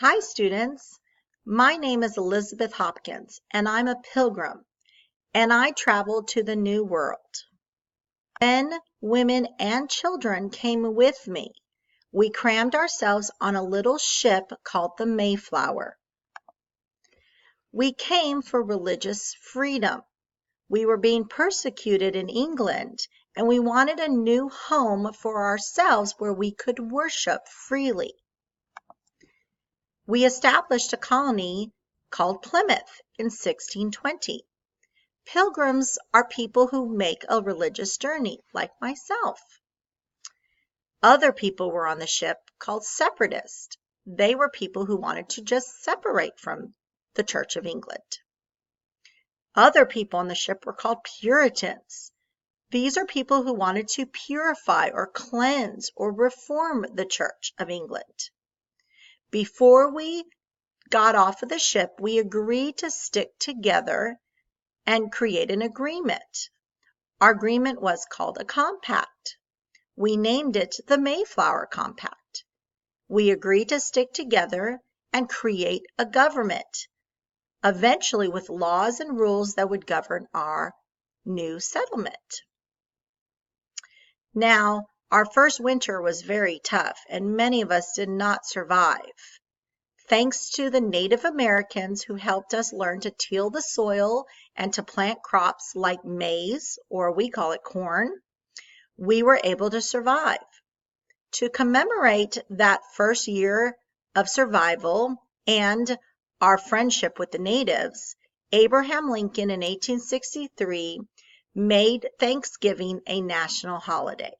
Hi, students. My name is Elizabeth Hopkins, and I'm a pilgrim, and I traveled to the New World. Men, women, and children came with me. We crammed ourselves on a little ship called the Mayflower. We came for religious freedom. We were being persecuted in England, and we wanted a new home for ourselves where we could worship freely. We established a colony called Plymouth in 1620. Pilgrims are people who make a religious journey, like myself. Other people were on the ship called separatists. They were people who wanted to just separate from the Church of England. Other people on the ship were called Puritans. These are people who wanted to purify or cleanse or reform the Church of England. Before we got off of the ship, we agreed to stick together and create an agreement. Our agreement was called a compact. We named it the Mayflower Compact. We agreed to stick together and create a government, eventually with laws and rules that would govern our new settlement. Now, our first winter was very tough, and many of us did not survive. Thanks to the Native Americans who helped us learn to till the soil and to plant crops like maize, or we call it corn, we were able to survive. To commemorate that first year of survival and our friendship with the natives, Abraham Lincoln in 1863 made Thanksgiving a national holiday.